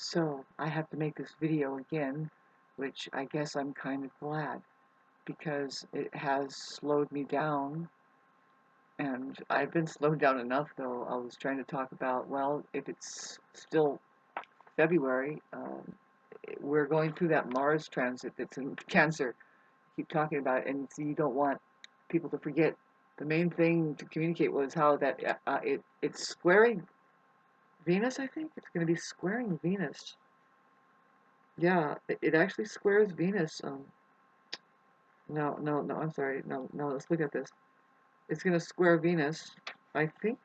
So I have to make this video again, which I guess I'm kind of glad because it has slowed me down. And I've been slowed down enough, though. I was trying to talk about, well, if it's still February, we're going through that Mars transit that's in Cancer. Keep talking about it, and so you don't want people to forget. The main thing to communicate was how that it's squaring Venus. I think it's going to be squaring Venus. Yeah, it actually squares Venus. No, no, no, I'm sorry. No, no, let's look at this. It's going to square Venus. I think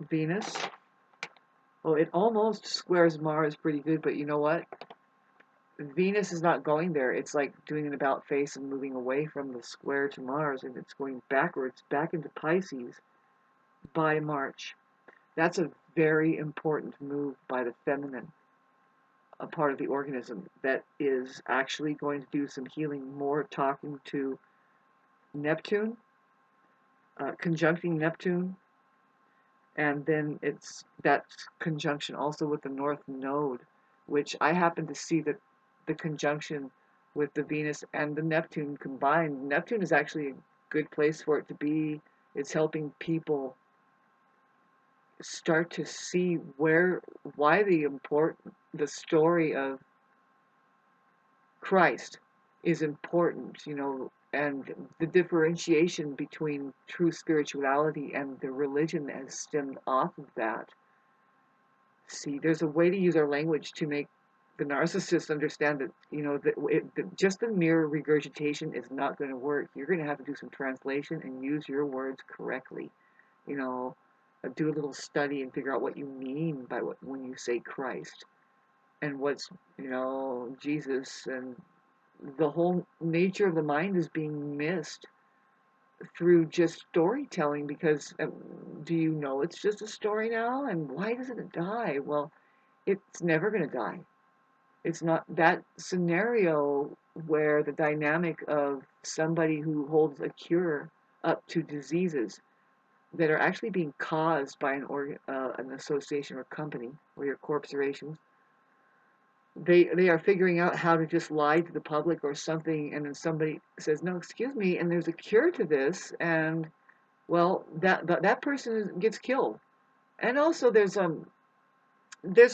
Venus. Oh, it almost squares Mars pretty good, but you know what? Venus is not going there. It's like doing an about face and moving away from the square to Mars, and it's going backwards, back into Pisces by March. That's a very important move by the feminine, a part of the organism that is actually going to do some healing, more talking to Neptune, conjuncting Neptune, and then it's that conjunction also with the North Node, which I happen to see that the conjunction with the Venus and the Neptune combined. Neptune is actually a good place for it to be. It's helping people start to see why the story of Christ is important, and the differentiation between true spirituality and the religion that has stemmed off of that. See, there's a way to use our language to make the narcissist understand that, that just the mere regurgitation is not going to work. You're going to have to do some translation and use your words correctly. You know, do a little study and figure out what you mean by when you say Christ and what's, Jesus, and the whole nature of the mind is being missed through just storytelling because do you know it's just a story now? And why doesn't it die? Well, it's never going to die. It's not that scenario where the dynamic of somebody who holds a cure up to diseases that are actually being caused by an association or company or your corporations. They are figuring out how to just lie to the public or something, and then somebody says, "No, excuse me," and there's a cure to this, and well, that person gets killed. And also, there's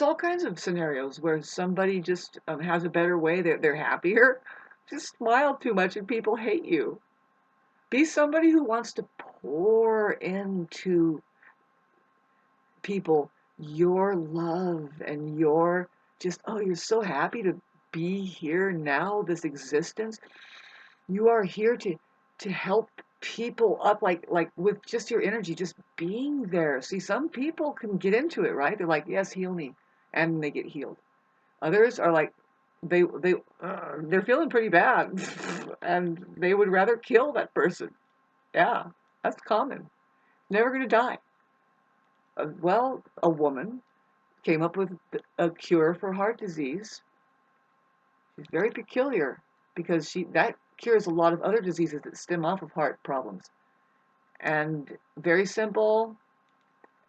all kinds of scenarios where somebody just has a better way. They're happier. Just smile too much, and people hate you. Be somebody who wants to pour into people your love and your just, oh, you're so happy to be here now, this existence. You are here to help people up, like with just your energy, just being there. See, some people can get into it, right? They're like, yes, heal me, and they get healed. Others are like, they're feeling pretty bad, and they would rather kill that person. Yeah, that's common. Never gonna die. Well, a woman came up with a cure for heart disease. She's very peculiar because that cures a lot of other diseases that stem off of heart problems. And very simple.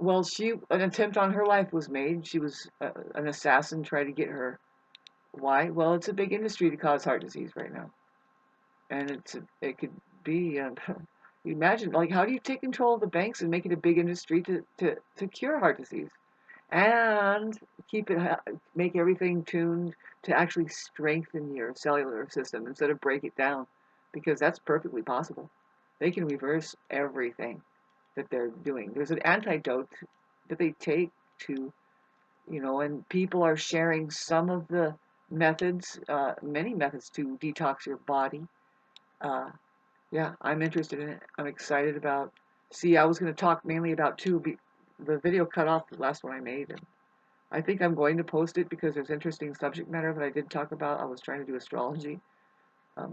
Well, an attempt on her life was made. She was an assassin trying to get her. Why? Well, it's a big industry to cause heart disease right now, and it could be. You imagine, like, how do you take control of the banks and make it a big industry to cure heart disease? And make everything tuned to actually strengthen your cellular system instead of break it down, because that's perfectly possible. They can reverse everything that they're doing. There's an antidote that they take to, and people are sharing some of the methods, many methods to detox your body. Uh, yeah, I'm interested in it. I'm excited about. See, I was going to talk mainly about two. The video cut off the last one I made, and I think I'm going to post it because there's interesting subject matter that I did talk about. I was trying to do astrology,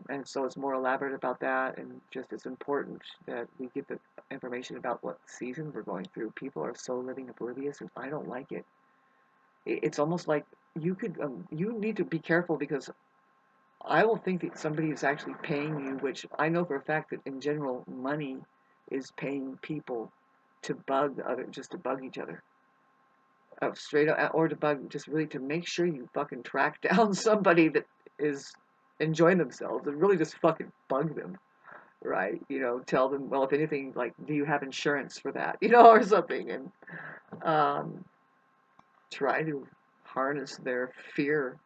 and so it's more elaborate about that, and just it's important that we get the information about what season we're going through. People are so living oblivious, and I don't like it. It's almost like you need to be careful because I will think that somebody is actually paying you, which I know for a fact that in general money is paying people to just to bug each other. straight up, or to bug, just really to make sure you fucking track down somebody that is enjoying themselves and really just fucking bug them, right? Tell them, well, if anything, like, do you have insurance for that, or something, and um, try to harness their fear.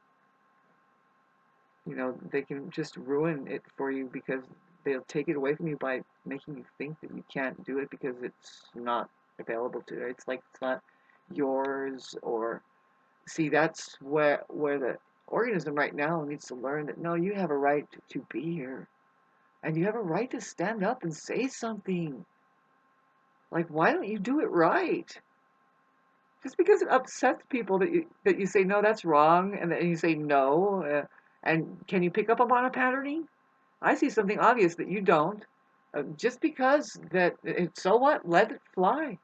They can just ruin it for you because they'll take it away from you by making you think that you can't do it because it's not available to you. It's like it's not yours. Or see, that's where the organism right now needs to learn that no, you have a right to be here, and you have a right to stand up and say something. Like, why don't you do it right? Just because it upsets people that you say no, that's wrong, and then you say no, and can you pick up upon a patterning? I see something obvious that you don't. Just because that, so what? Let it fly.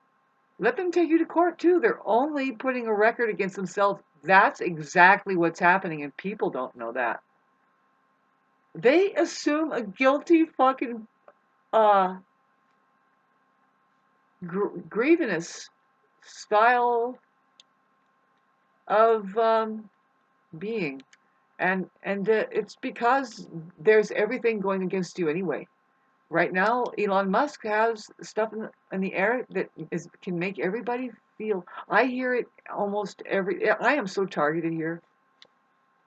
Let them take you to court too. They're only putting a record against themselves. That's exactly what's happening, and people don't know that. They assume a guilty fucking uh, grievous style of being, and it's because there's everything going against you anyway. Right now, Elon Musk has stuff in the air that can make everybody feel. I hear it almost every. I am so targeted here.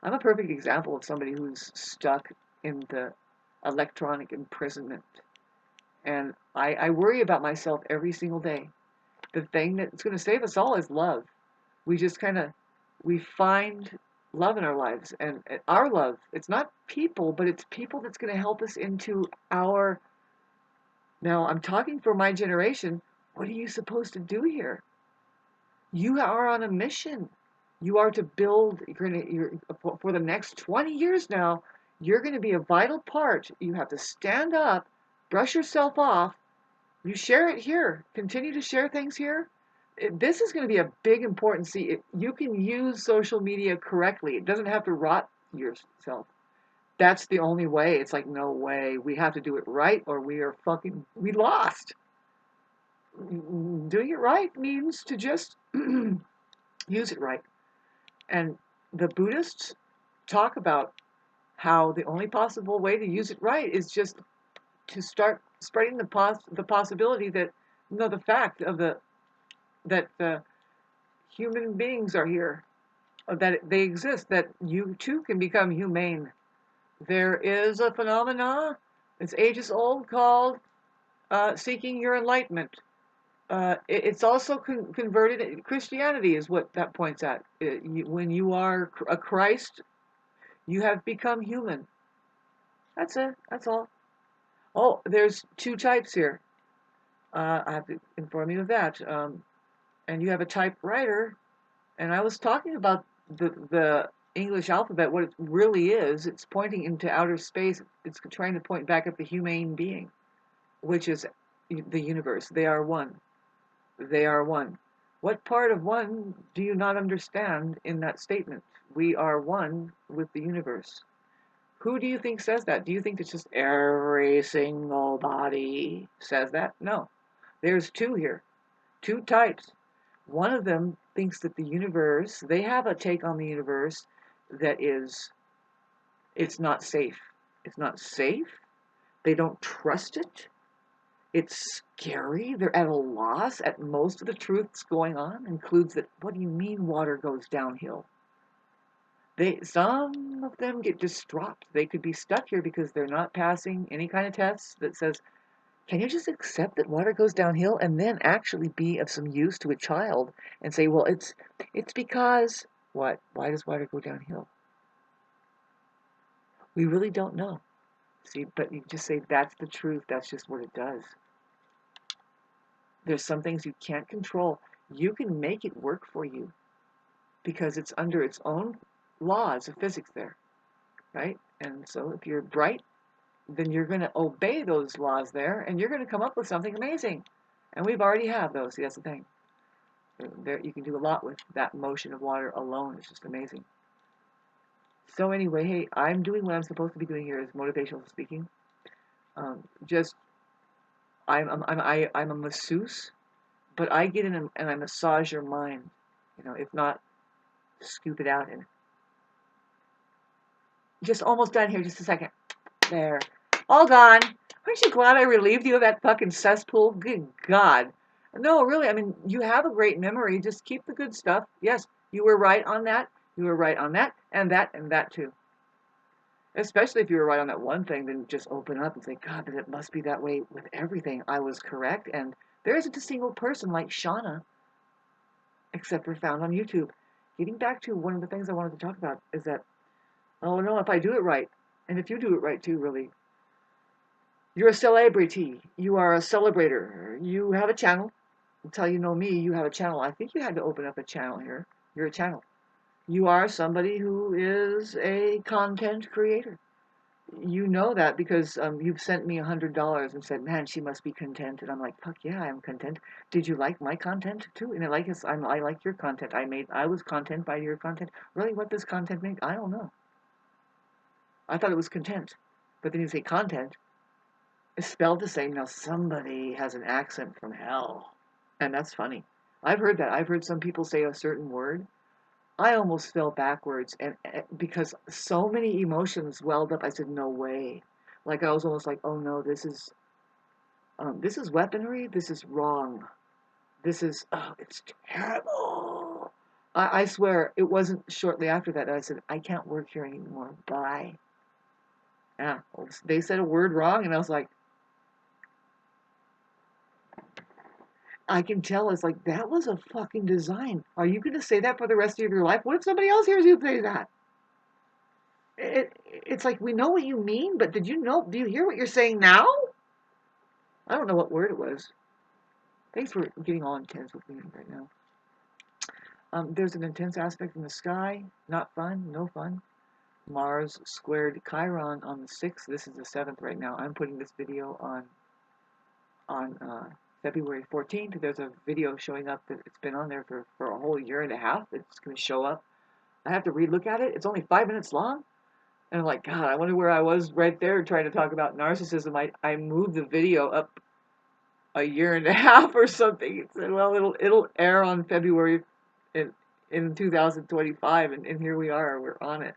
I'm a perfect example of somebody who's stuck in the electronic imprisonment, and I worry about myself every single day. The thing that's going to save us all is love. We just we find love in our lives, and our love. It's not people, but it's people that's going to help us into our. Now, I'm talking for my generation. What are you supposed to do here? You are on a mission. You are to build, for the next 20 years now, you're going to be a vital part. You have to stand up, brush yourself off. You share it here. Continue to share things here. This is going to be a big important. See, you can use social media correctly. It doesn't have to rot yourself. That's the only way. It's like, no way. We have to do it right or we lost. Doing it right means to just use it right. And the Buddhists talk about how the only possible way to use it right is just to start spreading the possibility that, no, the fact of that human beings are here, that they exist, that you too can become humane. There is a phenomena, it's ages old, called seeking your enlightenment. It's also converted. Christianity is what that points at. When you are a Christ, you have become human. That's it. That's all. Oh, there's two types here. I have to inform you of that. And you have a typewriter. And I was talking about the English alphabet. What it really is, it's pointing into outer space. It's trying to point back at the humane being, which is the universe. They are one. They are one. What part of one do you not understand in that statement? We are one with the universe. Who do you think says that? Do you think it's just every single body says that? No. There's two here, two types. One of them thinks that the universe, they have a take on the universe that is, it's not safe. It's not safe. They don't trust it. It's scary. They're at a loss at most of the truths going on. Includes that, what do you mean water goes downhill? Some of them get distraught. They could be stuck here because they're not passing any kind of tests that says, can you just accept that water goes downhill and then actually be of some use to a child and say, well, it's because what? Why does water go downhill? We really don't know. See, but you just say that's the truth. That's just what it does. There's some things you can't control. You can make it work for you because it's under its own laws of physics there, right? And so if you're bright, then you're going to obey those laws there and you're going to come up with something amazing. And we've already have those. See, that's the thing. There, you can do a lot with that motion of water alone. It's just amazing. So anyway, hey, I'm doing what I'm supposed to be doing here is motivational speaking. Just I'm a masseuse, but I get in and I massage your mind. If not, scoop it out and just almost done here. Just a second. There. All gone. Aren't you glad I relieved you of that fucking cesspool? Good God. No, really, I mean, you have a great memory. Just keep the good stuff. Yes, you were right on that. You were right on that, and that too. Especially if you were right on that one thing, then just open up and say, God, but it must be that way with everything. I was correct, and there isn't a single person like Shauna, except for found on YouTube. Getting back to one of the things I wanted to talk about is that, oh no, if I do it right, and if you do it right too, really, you're a celebrity. You are a celebrator. You have a channel. Until you know me, you have a channel. I think you had to open up a channel here. You're a channel. You are somebody who is a content creator. You know that because you've sent me $100 and said, "Man, she must be content." And I'm like, "Fuck yeah, I'm content." Did you like my content too? And I like your content. I was content by your content. Really, what does content mean? I don't know. I thought it was content, but then you say content. It's spelled the same. Now somebody has an accent from hell, and that's funny. I've heard that. I've heard some people say a certain word. I almost fell backwards, and because so many emotions welled up, I said, "No way!" Like I was almost like, "Oh no, this is weaponry. This is wrong. This is it's terrible." I swear, it wasn't shortly after that I said, "I can't work here anymore. Bye." Yeah, they said a word wrong, and I was like, I can tell it's like, that was a fucking design. Are you going to say that for the rest of your life? What if somebody else hears you say that? It's like, we know what you mean, but do you hear what you're saying now? I don't know what word it was. Thanks for getting all intense with me right now. There's an intense aspect in the sky. Not fun, no fun. Mars squared Chiron on the 6th. This is the 7th right now. I'm putting this video on February 14th. There's a video showing up that it's been on there for a whole year and a half. It's going to show up. I have to relook at it. It's only 5 minutes long. And I'm like, God, I wonder where I was right there trying to talk about narcissism. I moved the video up a year and a half or something. It said, well, it'll air on February in 2025, and here we are. We're on it.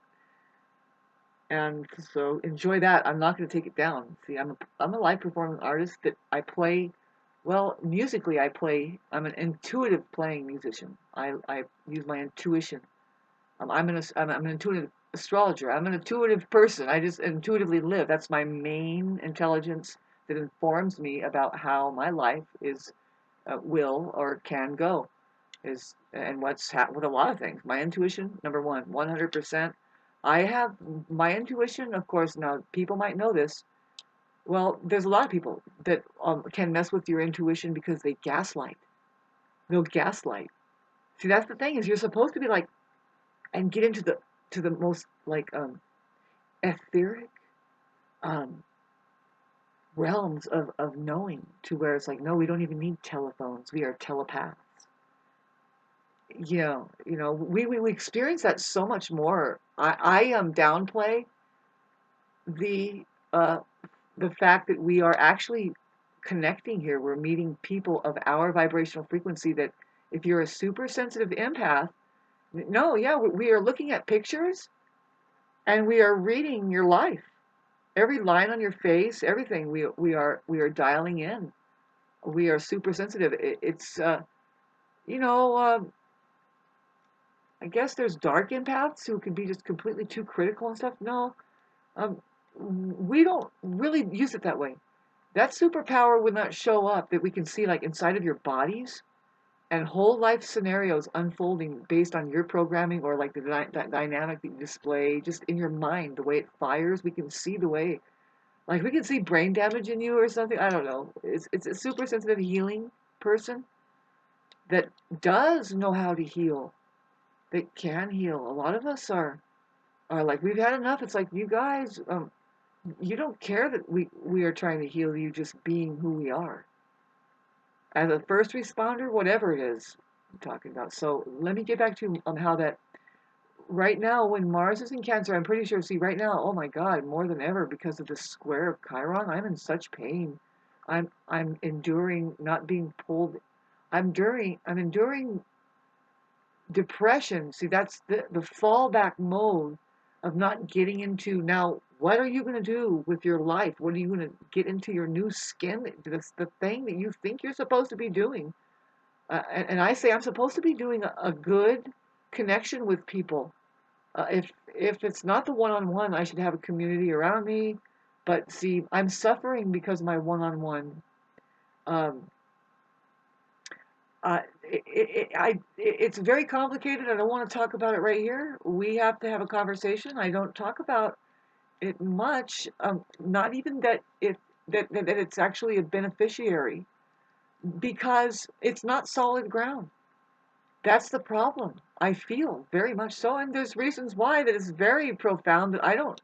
And so enjoy that. I'm not going to take it down. See, I'm a live performing artist that I play. Well, musically, I'm an intuitive playing musician. I use my intuition. I'm an intuitive astrologer. I'm an intuitive person. I just intuitively live. That's my main intelligence that informs me about how my life will or can go. And with a lot of things. My intuition, number one, 100%. I have my intuition, of course. Now, people might know this. Well, there's a lot of people that can mess with your intuition because they gaslight. They'll gaslight. See, that's the thing is you're supposed to be like and get into the most like etheric um, realms of knowing to where it's like, no, we don't even need telephones. We are telepaths. We experience that so much more. I downplay the uh, the fact that we are actually connecting here. We're meeting people of our vibrational frequency. That if you're a super sensitive empath, no, yeah, we are looking at pictures and we are reading your life. Every line on your face, everything we are dialing in. We are super sensitive. It's you know. I guess there's dark empaths who can be just completely too critical and stuff. No, um, we don't really use it that way. That superpower would not show up that we can see like inside of your bodies and whole life scenarios unfolding based on your programming or like that dynamic that you display just in your mind, the way it fires. We can see the way, like we can see brain damage in you or something. I don't know. It's a super sensitive healing person that does know how to heal, that can heal. A lot of us are like, we've had enough. It's like, you guys, you don't care that we are trying to heal you just being who we are. As a first responder, whatever it is I'm talking about. So let me get back to how that right now when Mars is in Cancer, I'm pretty sure, see right now, oh my God, more than ever because of the square of Chiron, I'm in such pain. I'm enduring not being pulled. I'm enduring depression. See, that's the fallback mode of not getting into now. What are you going to do with your life? What are you going to get into your new skin? That's the thing that you think you're supposed to be doing. And I say I'm supposed to be doing a good connection with people. If it's not the one-on-one, I should have a community around me. But see, I'm suffering because my one-on-one. Um, it's very complicated. I don't want to talk about it right here. We have to have a conversation. I don't talk about it much. Not even that that it's actually a beneficiary because it's not solid ground. That's the problem. I feel very much so, and there's reasons why that is very profound that I don't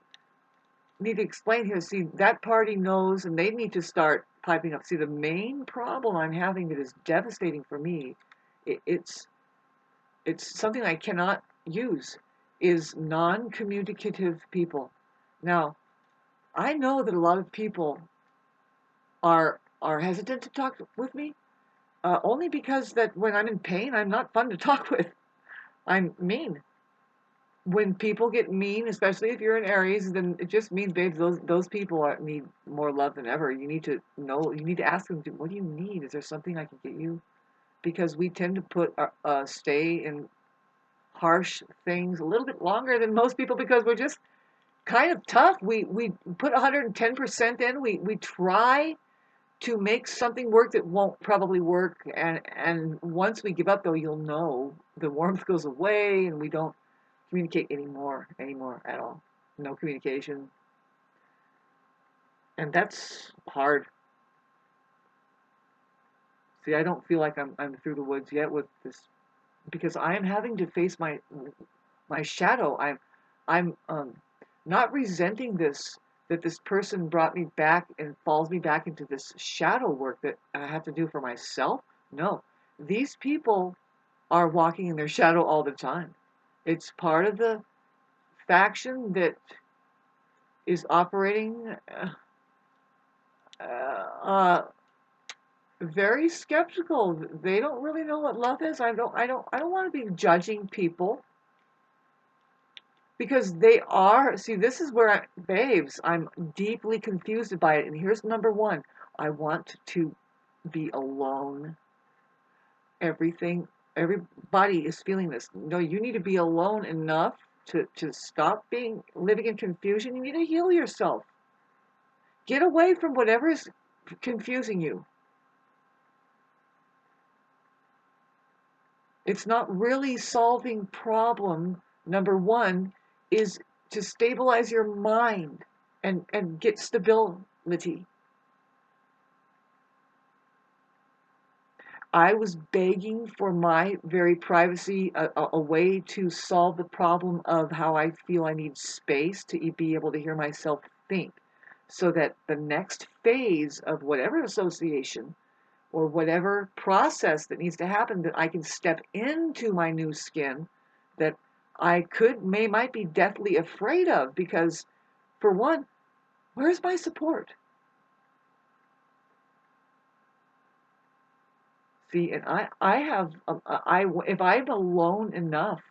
need to explain here. See, that party knows, and they need to start piping up. See, the main problem I'm having that is devastating for me, it's something I cannot use, is non-communicative people. Now, I know that a lot of people are hesitant to talk with me, only because that when I'm in pain, I'm not fun to talk with. I'm mean. When people get mean, especially if you're in Aries, then it just means, babes, those people need more love than ever. You need to know. You need to ask them, what do you need? Is there something I can get you? Because we tend to stay in harsh things a little bit longer than most people because we're just kind of tough. We put 110% in. We try to make something work that won't probably work, and once we give up, though, you'll know the warmth goes away, and we don't communicate anymore at all. No communication, and that's hard. See, I don't feel like I'm through the woods yet with this because I am having to face my shadow. I'm not resenting this that this person brought me back and falls me back into this shadow work that I have to do for myself. No, these people are walking in their shadow all the time. It's part of the faction that is operating uh, very skeptical. They don't really know what love is. I don't want to be judging people because they are. See, this is where babes, I'm deeply confused by it. And here's number one. I want to be alone. Everybody is feeling this. No, you need to be alone enough to stop living in confusion. You need to heal yourself. Get away from whatever is confusing you. It's not really solving problem. Number one is to stabilize your mind and get stability. I was begging for my very privacy, a way to solve the problem of how I feel I need space to be able to hear myself think, so that the next phase of whatever association or whatever process that needs to happen, that I can step into my new skin that might be deathly afraid of, because for one, where's my support? See, and I have, if I'm alone enough,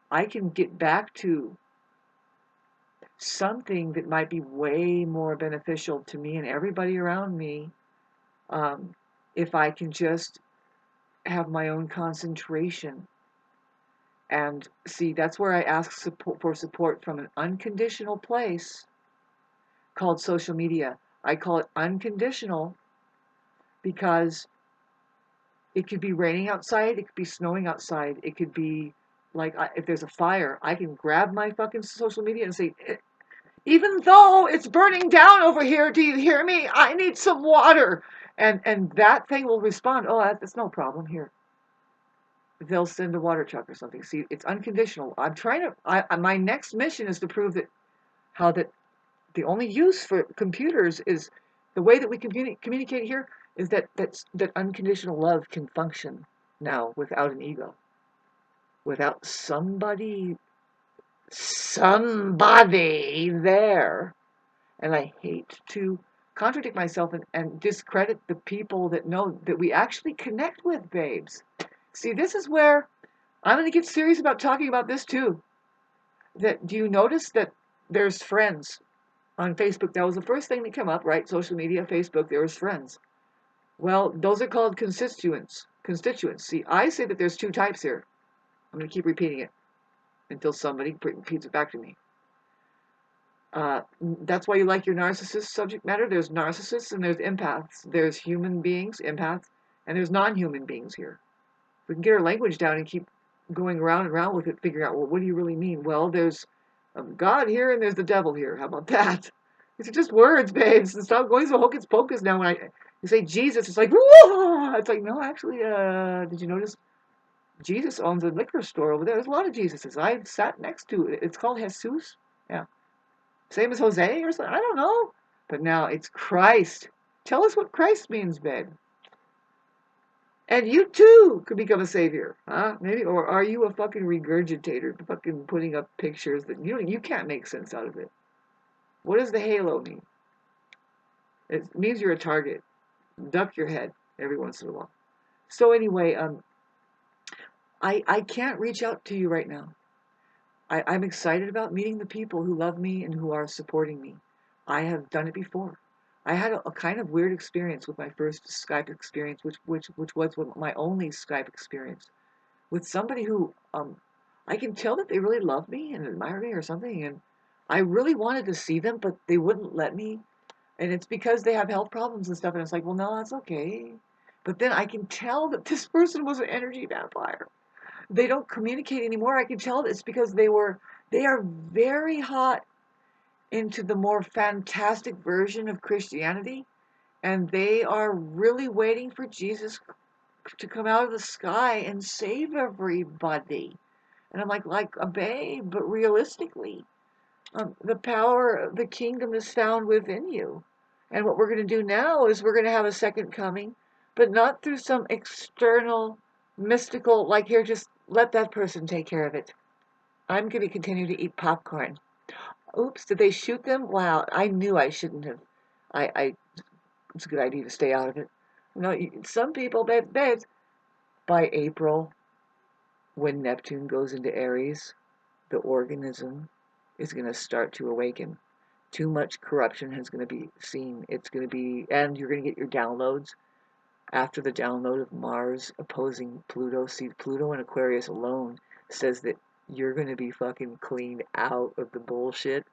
I can get back to something that might be way more beneficial to me and everybody around me, um, if I can just have my own concentration. And see, that's where I ask for support from an unconditional place called social media. I call it unconditional because it could be raining outside, it could be snowing outside, it could be like if there's a fire, I can grab my fucking social media and say, even though it's burning down over here, do you hear me? I need some water. And that thing will respond, oh, that's no problem here. They'll send a water truck or something. See, it's unconditional. I'm trying to, my next mission is to prove that how that the only use for computers is the way that we communicate here is that unconditional love can function now without an ego, without somebody there. And I hate to contradict myself and discredit the people that know that we actually connect with, babes. See, this is where I'm going to get serious about talking about this too. That do you notice that there's friends on Facebook? That was the first thing that came up, right? Social media, Facebook, there was friends. Well, those are called constituents. Constituents. See, I say that there's two types here. I'm going to keep repeating it until somebody repeats it back to me. That's why you like your narcissist subject matter. There's narcissists and there's empaths. There's human beings, empaths, and there's non-human beings here. We can get our language down and keep going around and around with it, figuring out, well, what do you really mean? Well, there's God here and there's the devil here. How about that? These are just words, babes. Stop going so hocus pocus now. When you say Jesus, it's like, whoa! It's like, no, actually, did you notice Jesus owns a liquor store over there? There's a lot of Jesuses. I sat next to it. It's called Jesus. Yeah. Same as Jose or something. I don't know. But now it's Christ. Tell us what Christ means, babe. And you too could become a savior, huh? Maybe, or are you a fucking regurgitator, fucking putting up pictures that you can't make sense out of it? What does the halo mean? It means you're a target. Duck your head every once in a while. So anyway, I can't reach out to you right now. I'm excited about meeting the people who love me and who are supporting me. I have done it before. I had a kind of weird experience with my first Skype experience, which was my only Skype experience with somebody who I can tell that they really love me and admire me or something, and I really wanted to see them, but they wouldn't let me, and it's because they have health problems and stuff, and it's like, well, no, that's okay. But then I can tell that this person was an energy vampire. They don't communicate anymore. I can tell it's because they are very hot into the more fantastic version of Christianity, and they are really waiting for Jesus to come out of the sky and save everybody. And I'm like a babe, but realistically, the power of the kingdom is found within you. And what we're going to do now is we're going to have a second coming, but not through some external, mystical, like here, just let that person take care of it. I'm going to continue to eat popcorn. Oops, did they shoot them? Wow, I knew I shouldn't have. It's a good idea to stay out of it. No, some people, babes, by April, when Neptune goes into Aries, the organism is going to start to awaken. Too much corruption is going to be seen. It's going to be, and you're going to get your downloads after the download of Mars opposing Pluto. See, Pluto in Aquarius alone says that you're going to be fucking cleaned out of the bullshit.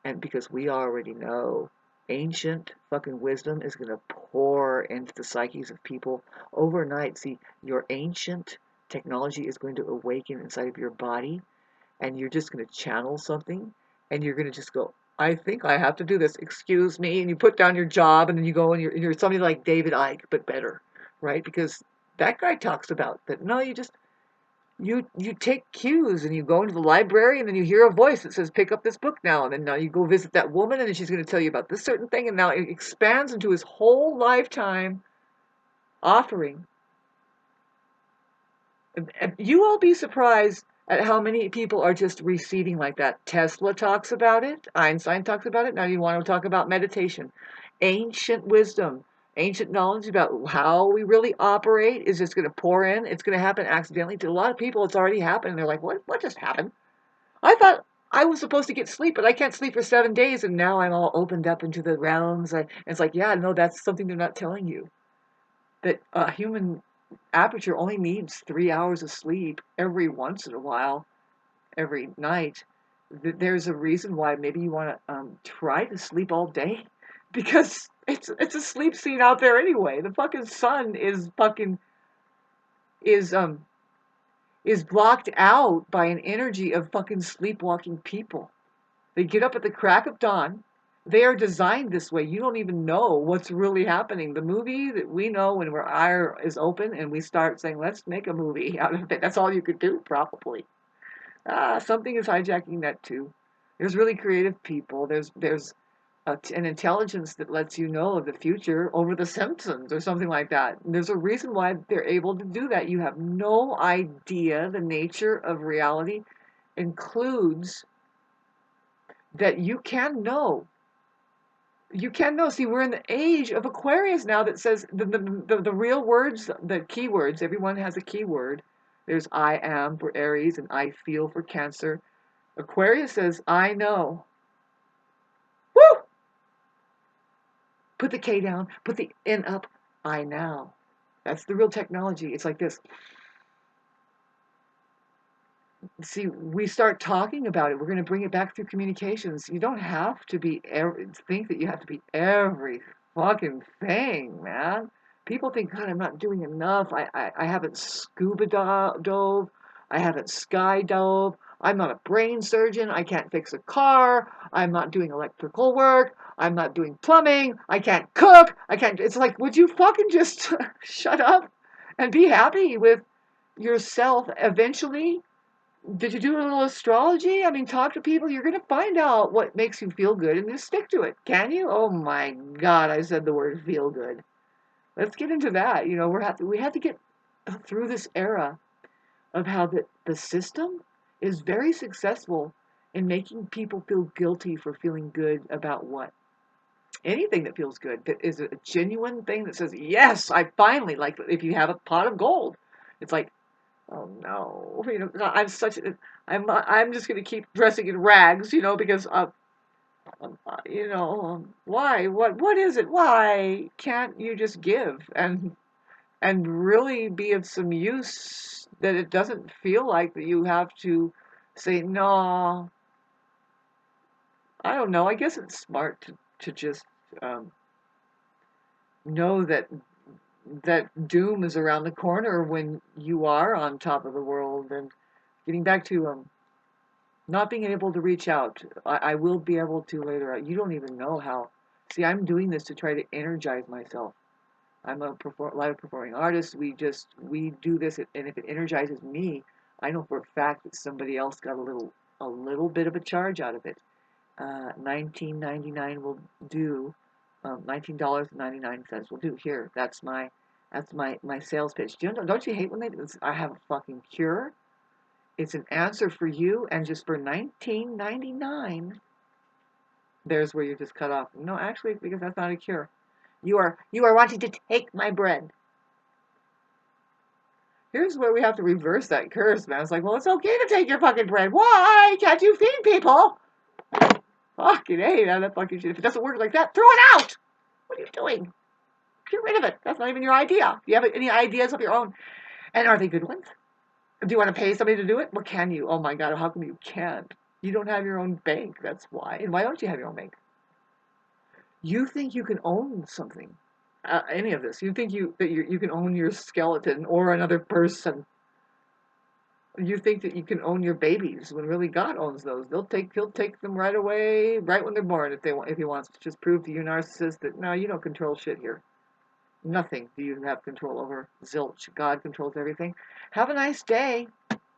And because we already know ancient fucking wisdom is going to pour into the psyches of people overnight. See, your ancient technology is going to awaken inside of your body, and you're just going to channel something, and you're going to just go, I think I have to do this. Excuse me. And you put down your job, and then you go and you're somebody like David Icke, but better, right? Because that guy talks about that. No, you take cues and you go into the library and then you hear a voice that says, pick up this book now. And then now you go visit that woman and then she's going to tell you about this certain thing. And now it expands into his whole lifetime offering. And you will be surprised at how many people are just receiving like that. Tesla talks about it. Einstein talks about it. Now you want to talk about meditation. Ancient wisdom, ancient knowledge about how we really operate is just going to pour in. It's going to happen accidentally. To a lot of people, it's already happened. And they're like, what just happened? I thought I was supposed to get sleep, but I can't sleep for 7 days. And now I'm all opened up into the realms. And it's like, yeah, no, that's something they're not telling you. That human aperture only needs 3 hours of sleep every once in a while, every night. There's a reason why maybe you want to try to sleep all day, because it's a sleep scene out there anyway. The fucking sun is um is blocked out by an energy of fucking sleepwalking people. They get up at the crack of dawn. They are designed this way. You don't even know what's really happening. The movie that we know when our eye is open and we start saying, let's make a movie out of it. That's all you could do, probably. Something is hijacking that too. There's really creative people. There's an intelligence that lets you know of the future over The Simpsons or something like that. And there's a reason why they're able to do that. You have no idea the nature of reality includes that you can know. You can know. See, we're in the age of Aquarius now that says the real words, the keywords, everyone has a keyword. There's I am for Aries and I feel for Cancer. Aquarius says, I know. Woo! Put the K down, put the N up. I now. That's the real technology. It's like this. See, we start talking about it. We're going to bring it back through communications. You don't have to think that you have to be every fucking thing, man. People think, God, I'm not doing enough. I haven't scuba dove. I haven't skydove. I'm not a brain surgeon. I can't fix a car. I'm not doing electrical work. I'm not doing plumbing. I can't cook. I can't. It's like, would you fucking just shut up and be happy with yourself eventually? Did you do a little astrology? I mean, talk to people. You're going to find out what makes you feel good and just stick to it. Can you? Oh my God, I said the word feel good. Let's get into that. You know, we have to get through this era of how the system is very successful in making people feel guilty for feeling good about what? Anything that feels good, that is a genuine thing that says, yes, I finally, like if you have a pot of gold, it's like, oh no, you know, I'm just going to keep dressing in rags, you know, because, you know, why, what is it? Why can't you just give and really be of some use that it doesn't feel like that you have to say, no, I don't know. I guess it's smart to just, um, know that doom is around the corner when you are on top of the world. And getting back to, not being able to reach out. I will be able to later. You don't even know how. See, I'm doing this to try to energize myself. I'm a live performing artist. We do this, and if it energizes me, I know for a fact that somebody else got a little bit of a charge out of it. 19.99 will do. $19.99 will do. Here, that's my sales pitch. Don't you hate when they do this? I have a fucking cure. It's an answer for you, and just for $19.99, there's where you're just cut off. No, actually, because that's not a cure. You are wanting to take my bread. Here's where we have to reverse that curse, man. It's like, well, it's okay to take your fucking bread. Why can't you feed people? Fucking hey, man, that fucking shit. If it doesn't work like that, throw it out. What are you doing? Get rid of it. That's not even your idea. Do you have any ideas of your own? And are they good ones? Do you want to pay somebody to do it? Well, can you? Oh my God, how come you can't? You don't have your own bank. That's why. And why don't you have your own bank? You think you can own something, any of this. You think you can own your skeleton or another person. You think that you can own your babies when really God owns those. He'll take them right away, right when they're born, if he wants to just prove to you narcissist that no, you don't control shit here. Nothing do you have control over. Zilch. God controls everything. Have a nice day.